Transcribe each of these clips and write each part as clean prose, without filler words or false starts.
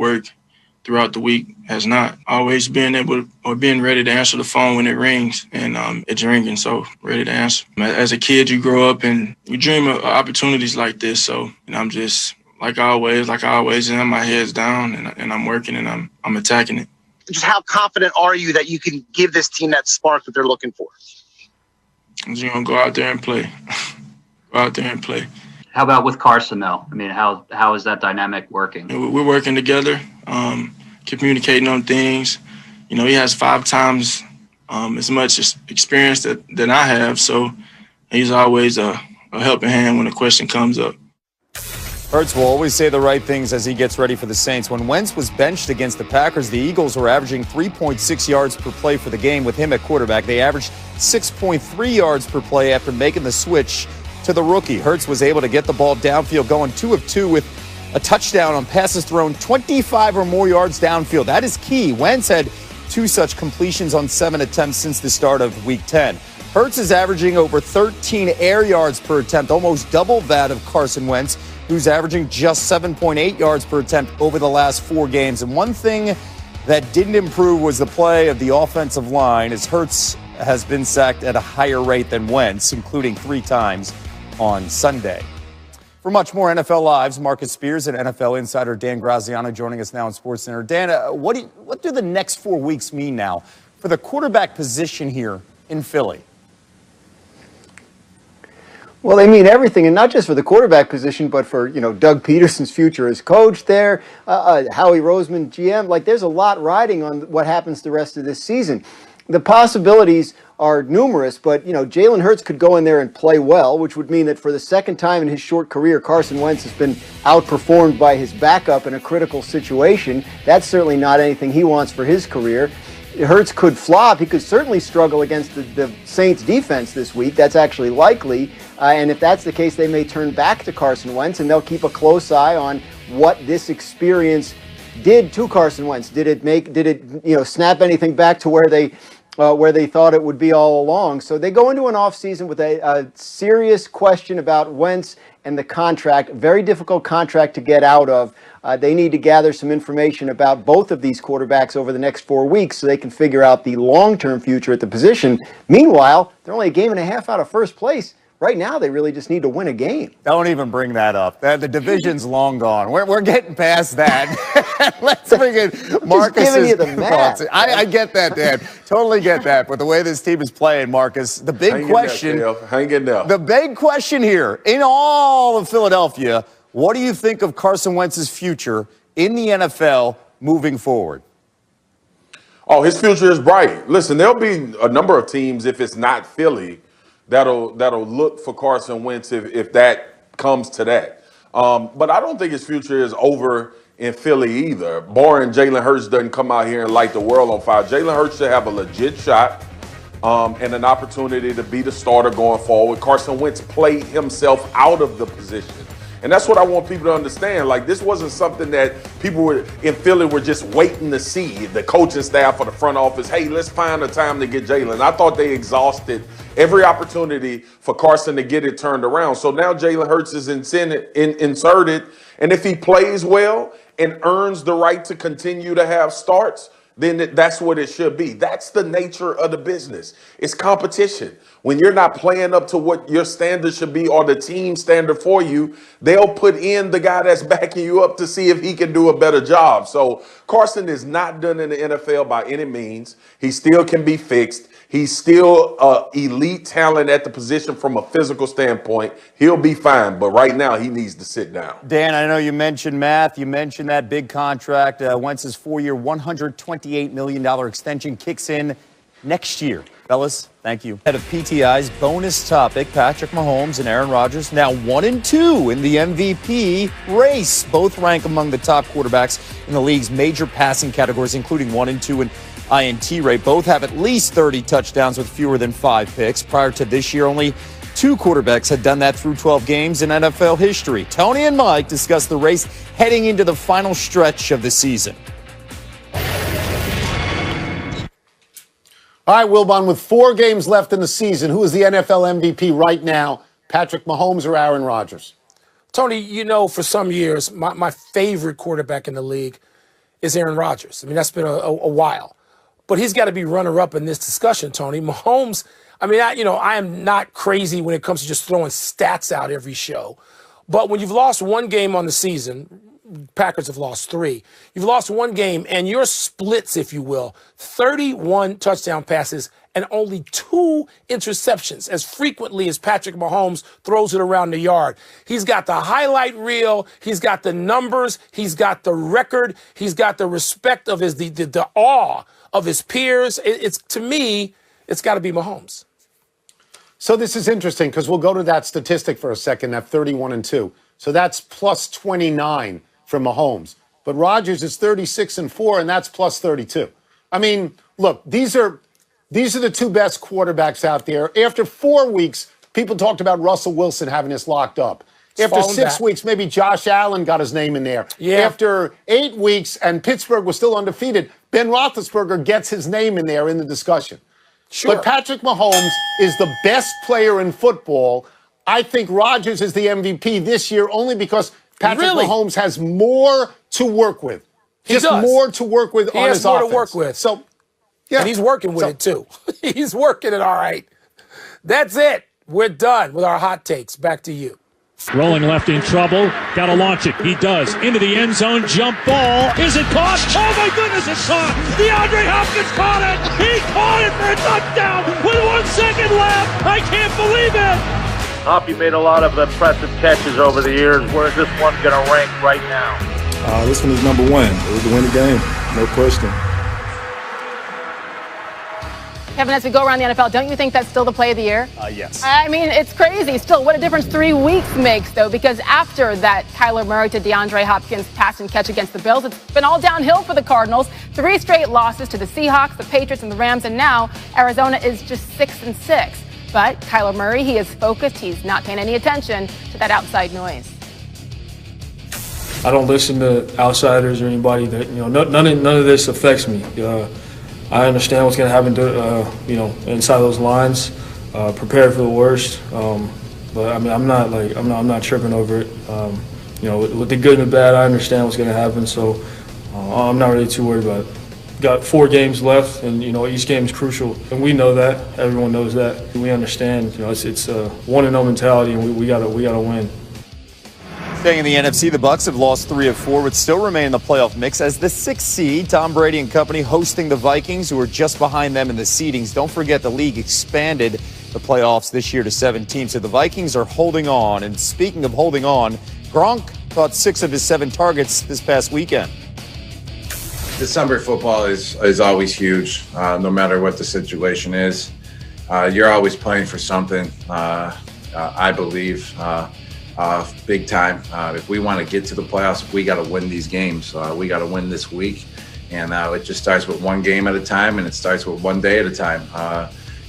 work throughout the week has not. Always being able or being ready to answer the phone when it rings, and it's ringing, so ready to answer. As a kid, you grow up and you dream of opportunities like this. So I'm just like I always am. My head's down, and I'm working, and I'm attacking it. Just how confident are you that you can give this team that spark that they're looking for? I'm just gonna go out there and play. Go out there and play. How about with Carson, though? I mean, how is that dynamic working? We're working together, communicating on things. He has 5 times as much experience than I have, so he's always a helping hand when a question comes up. Hurts will always say the right things as he gets ready for the Saints. When Wentz was benched against the Packers, the Eagles were averaging 3.6 yards per play for the game with him at quarterback. They averaged 6.3 yards per play after making the switch to the rookie. Hurts was able to get the ball downfield, going 2 of 2 with a touchdown on passes thrown 25 or more yards downfield. That is key. Wentz had 2 such completions on 7 attempts since the start of Week 10. Hurts is averaging over 13 air yards per attempt, almost double that of Carson Wentz, who's averaging just 7.8 yards per attempt over the last 4 games. And one thing that didn't improve was the play of the offensive line, as Hurts has been sacked at a higher rate than Wentz, including 3 times on Sunday. For much more NFL Lives, Marcus Spears and NFL insider Dan Graziano joining us now in SportsCenter. Dan, what do the next 4 weeks mean now for the quarterback position here in Philly? Well, they mean everything, and not just for the quarterback position, but for, Doug Peterson's future as coach there, Howie Roseman, GM. Like, there's a lot riding on what happens the rest of this season. The possibilities are numerous, but, Jalen Hurts could go in there and play well, which would mean that for the second time in his short career, Carson Wentz has been outperformed by his backup in a critical situation. That's certainly not anything he wants for his career. Hurts could flop. He could certainly struggle against the Saints defense this week. That's actually likely. And if that's the case, they may turn back to Carson Wentz, and they'll keep a close eye on what this experience did to Carson Wentz. Did it snap anything back to where they thought it would be all along? So they go into an offseason with a serious question about Wentz and the contract, very difficult contract to get out of. They need to gather some information about both of these quarterbacks over the next 4 weeks so they can figure out the long-term future at the position. Meanwhile, they're only a game and a half out of first place. Right now, they really just need to win a game. Don't even bring that up. The division's long gone. We're getting past that. Let's bring in Marcus. Just giving you the math. I get that, Dan. Totally get that. But the way this team is playing, Marcus, the big question. Hang in there. The big question here in all of Philadelphia, what do you think of Carson Wentz's future in the NFL moving forward? Oh, his future is bright. Listen, there'll be a number of teams, if it's not Philly, that'll look for Carson Wentz if that comes to that. But I don't think his future is over in Philly either. Barring Jalen Hurts doesn't come out here and light the world on fire. Jalen Hurts should have a legit shot and an opportunity to be the starter going forward. Carson Wentz played himself out of the position. And that's what I want people to understand. Like, this wasn't something that people in Philly were just waiting to see. The coaching staff or the front office, hey, let's find a time to get Jalen. I thought they exhausted every opportunity for Carson to get it turned around. So now Jalen Hurts is inserted. And if he plays well and earns the right to continue to have starts, then that's what it should be. That's the nature of the business. It's competition. When you're not playing up to what your standard should be or the team standard for you, they'll put in the guy that's backing you up to see if he can do a better job. So Carson is not done in the NFL by any means. He still can be fixed. He's still elite talent at the position from a physical standpoint. He'll be fine, but right now he needs to sit down. Dan, I know you mentioned math. You mentioned that big contract. Wentz's 4-year, $128 million extension kicks in next year. Fellas, thank you. Head of PTI's bonus topic, Patrick Mahomes and Aaron Rodgers, now 1 and 2 in the MVP race. Both rank among the top quarterbacks in the league's major passing categories, including 1 and 2 in INT rate. Both have at least 30 touchdowns with fewer than 5 picks. Prior to this year, only 2 quarterbacks had done that through 12 games in NFL history. Tony and Mike discuss the race heading into the final stretch of the season. All right, Wilbon, with 4 games left in the season, who is the NFL MVP right now, Patrick Mahomes or Aaron Rodgers? Tony, for some years, my favorite quarterback in the league is Aaron Rodgers. I mean, that's been a while. But he's got to be runner-up in this discussion, Tony. Mahomes, I mean, I am not crazy when it comes to just throwing stats out every show. But when you've lost one game on the season, Packers have lost 3. You've lost one game, and your splits, if you will, 31 touchdown passes and only 2 interceptions, as frequently as Patrick Mahomes throws it around the yard. He's got the highlight reel. He's got the numbers. He's got the record. He's got the respect of the awe of his peers. To me, it's got to be Mahomes. So this is interesting because we'll go to that statistic for a second, that 31-2. So that's plus 29 for Mahomes. But Rodgers is 36-4, and that's plus 32. I mean, look, these are the 2 best quarterbacks out there. After 4 weeks, people talked about Russell Wilson having this locked up. After 6 weeks, maybe Josh Allen got his name in there. Yeah. After 8 weeks, and Pittsburgh was still undefeated, Ben Roethlisberger gets his name in there in the discussion. Sure. But Patrick Mahomes is the best player in football. I think Rodgers is the MVP this year only because Patrick Mahomes has more to work with. More to work with on his offense. He has more to work with. So, yeah. And he's working with it, too. He's working it all right. That's it. We're done with our hot takes. Back to you. Rolling left in trouble. Got to launch it. He does. Into the end zone. Jump ball. Is it caught? Oh, my goodness, it's caught. DeAndre Hopkins caught it. He caught it for a touchdown with 1 second left. I can't believe it. Hoppy made a lot of impressive catches over the years. Where's this one going to rank right now? This one is number 1. It was the winning game. No question. Kevin, as we go around the NFL, don't you think that's still the play of the year? Yes. I mean, it's crazy. Still, what a difference 3 weeks makes, though, because after that Kyler Murray to DeAndre Hopkins pass and catch against the Bills, it's been all downhill for the Cardinals. 3 straight losses to the Seahawks, the Patriots, and the Rams, and now Arizona is just 6-6. But Kyler Murray, he is focused. He's not paying any attention to that outside noise. I don't listen to outsiders or anybody that, none of this affects me. I understand what's going to happen to, inside those lines. Prepare for the worst, but I mean, I'm not tripping over it. With the good and the bad, I understand what's going to happen, so I'm not really too worried about it. Got 4 games left, and each game is crucial, and we know that. Everyone knows that. We understand. It's a 1-0 mentality, and we gotta win. Staying in the NFC, the Bucs have lost 3 of 4, but still remain in the playoff mix as the 6th seed. Tom Brady and company hosting the Vikings, who are just behind them in the seedings. Don't forget the league expanded the playoffs this year to 7 teams, so the Vikings are holding on. And speaking of holding on, Gronk caught 6 of his 7 targets this past weekend. December football is always huge, no matter what the situation is. You're always playing for something, I believe. Big time. If we want to get to the playoffs, we got to win these games. We got to win this week, and it just starts with 1 game at a time, and it starts with 1 day at a time.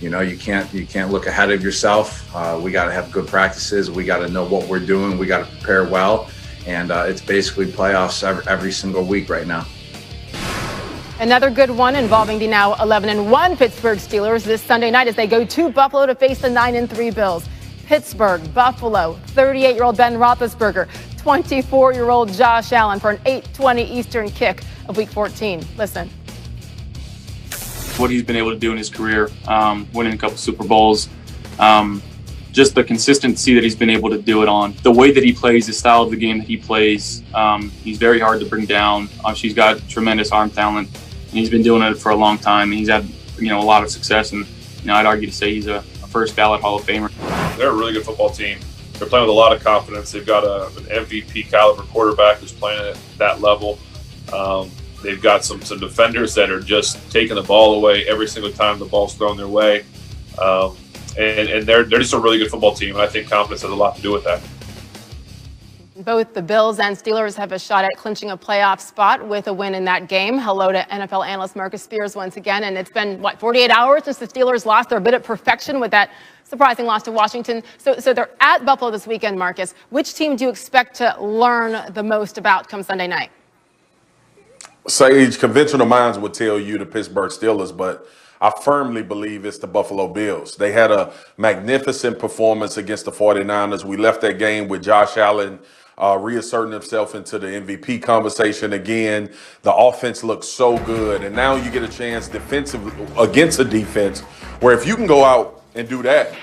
You can't look ahead of yourself. We got to have good practices. We got to know what we're doing. We got to prepare well, and it's basically playoffs every single week right now. Another good one involving the now 11-1 Pittsburgh Steelers this Sunday night as they go to Buffalo to face the 9-3 Bills. Pittsburgh, Buffalo, 38-year-old Ben Roethlisberger, 24-year-old Josh Allen for an 8:20 Eastern kick of Week 14. Listen. What he's been able to do in his career, winning a couple Super Bowls, just the consistency that he's been able to do it on. The way that he plays, the style of the game that he plays, he's very hard to bring down. He's got tremendous arm talent, and he's been doing it for a long time. And he's had, a lot of success, and I'd argue to say he's a first ballot Hall of Famer. They're a really good football team. They're playing with a lot of confidence. They've got an MVP caliber quarterback who's playing at that level. They've got some defenders that are just taking the ball away every single time the ball's thrown their way. And they're just a really good football team, and I think confidence has a lot to do with that. Both the Bills and Steelers have a shot at clinching a playoff spot with a win in that game. Hello to NFL analyst Marcus Spears once again. And it's been, 48 hours since the Steelers lost. They're a bit at perfection with that surprising loss to Washington. So they're at Buffalo this weekend, Marcus. Which team do you expect to learn the most about come Sunday night? Sage, conventional minds would tell you the Pittsburgh Steelers, but I firmly believe it's the Buffalo Bills. They had a magnificent performance against the 49ers. We left that game with Josh Allen reasserting himself into the MVP conversation again. The offense looks so good. And now you get a chance against a defense where if you can go out and do that,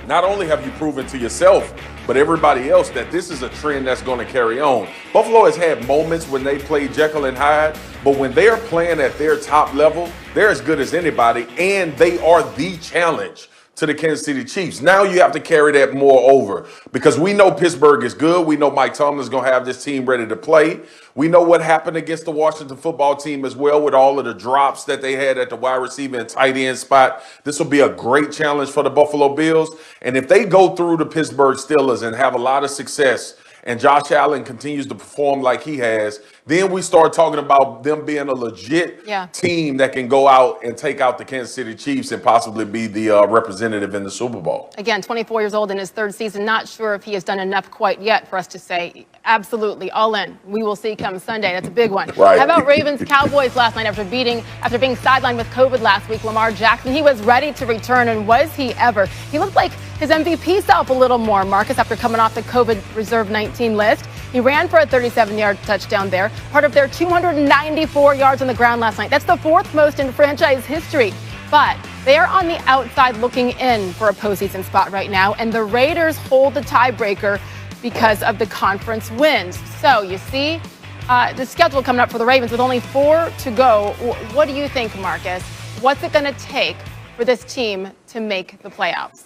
not only have you proven to yourself, but everybody else that this is a trend that's going to carry on. Buffalo has had moments when they play Jekyll and Hyde, but when they're playing at their top level, they're as good as anybody, and they are the challenge to the Kansas City Chiefs. Now you have to carry that more over because we know Pittsburgh is good. We know Mike Tomlin's going to have this team ready to play. We know what happened against the Washington football team as well with all of the drops that they had at the wide receiver and tight end spot. This will be a great challenge for the Buffalo Bills. And if they go through the Pittsburgh Steelers and have a lot of success and Josh Allen continues to perform like he has, then we start talking about them being a legit team that can go out and take out the Kansas City Chiefs and possibly be the representative in the Super Bowl. Again, 24 years old in his third season. Not sure if he has done enough quite yet for us to say absolutely all in. We will see come Sunday. That's a big one. Right. How about Ravens Cowboys last night after being sidelined with COVID last week? Lamar Jackson, he was ready to return, and was he ever? He looked like his MVP self a little more, Marcus, after coming off the COVID Reserve 19 list. He ran for a 37-yard touchdown there, part of their 294 yards on the ground last night. That's the fourth most in franchise history. But they are on the outside looking in for a postseason spot right now, and the Raiders hold the tiebreaker because of the conference wins. So you see the schedule coming up for the Ravens with only 4 to go. What do you think, Marcus? What's it going to take for this team to make the playoffs?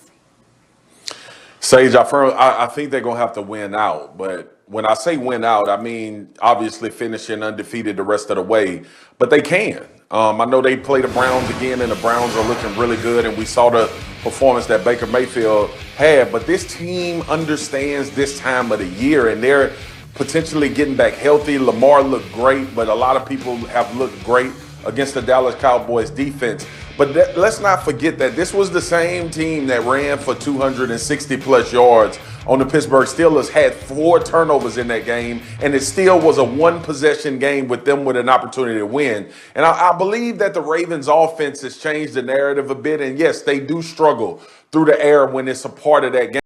Sage, I think they're going to have to win out. But when I say win out, I mean obviously finishing undefeated the rest of the way. But they can. I know they play the Browns again, and the Browns are looking really good. And we saw the performance that Baker Mayfield had. But this team understands this time of the year, and they're potentially getting back healthy. Lamar looked great, but a lot of people have looked great against the Dallas Cowboys defense. But let's not forget that this was the same team that ran for 260-plus yards on the Pittsburgh Steelers, had 4 turnovers in that game, and it still was a one-possession game with them with an opportunity to win. And I believe that the Ravens' offense has changed the narrative a bit, and yes, they do struggle through the air when it's a part of that game.